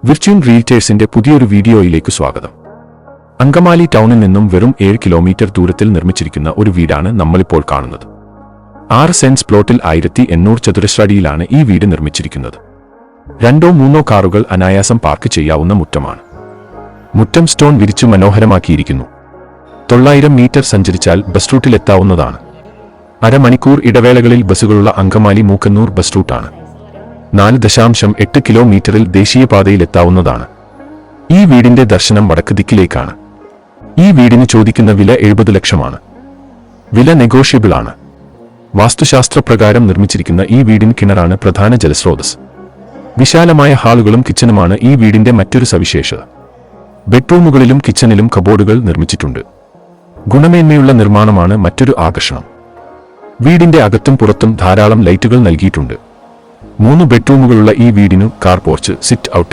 Virtual റിയൽറ്റേഴ്സിന്റെ പുതിയൊരു വീഡിയോയിലേക്ക് സ്വാഗതം. അങ്കമാലി ടൗണിൽ നിന്നും വെറും 7 കിലോമീറ്റർ ദൂരത്തിൽ നിർമ്മിച്ചിരിക്കുന്ന ഒരു വീടാണ് നമ്മളിപ്പോൾ കാണുന്നത്. 6 സെന്റ്സ് പ്ലോട്ടിൽ 1800 ചതുരശ്രടിയിലാണ് ഈ വീട് നിർമ്മിച്ചിരിക്കുന്നത്. 2-3 കാറുകൾ അനായാസം പാർക്ക് ചെയ്യാവുന്ന മുറ്റമാണ്. മുറ്റം സ്റ്റോൺ വിരിച്ചു മനോഹരമാക്കിയിരിക്കുന്നു. 900 മീറ്റർ സഞ്ചരിച്ചാൽ ബസ് റൂട്ടിലെത്താവുന്നതാണ്. അരമണിക്കൂർ ഇടവേളകളിൽ ബസ്സുകളുള്ള അങ്കമാലി മൂക്കന്നൂർ ബസ് റൂട്ടാണ്. 4.8 കിലോമീറ്ററിൽ ദേശീയപാതയിലെത്താവുന്നതാണ്. ഈ വീടിന്റെ ദർശനം വടക്ക് ദിക്കിലേക്കാണ്. ഈ വീടിന് ചോദിക്കുന്ന വില 70 ലക്ഷമാണ്. വില നെഗോഷ്യബിൾ ആണ്. വാസ്തുശാസ്ത്രപ്രകാരം നിർമ്മിച്ചിരിക്കുന്ന ഈ വീടിന് കിണറാണ് പ്രധാന ജലസ്രോതസ്. വിശാലമായ ഹാളുകളും കിച്ചണുമാണ് ഈ വീടിന്റെ മറ്റൊരു സവിശേഷത. ബെഡ്റൂമുകളിലും കിച്ചണിലും കബോർഡുകൾ നിർമ്മിച്ചിട്ടുണ്ട്. ഗുണമേന്മയുള്ള നിർമ്മാണമാണ് മറ്റൊരു ആകർഷണം. വീടിന്റെ അകത്തും പുറത്തും ധാരാളം ലൈറ്റുകൾ നൽകിയിട്ടുണ്ട്. 3 ബെഡ്റൂമുകളുള്ള ഈ വീടിനു കാർ പോർച്ച്, സിറ്റ് ഔട്ട്,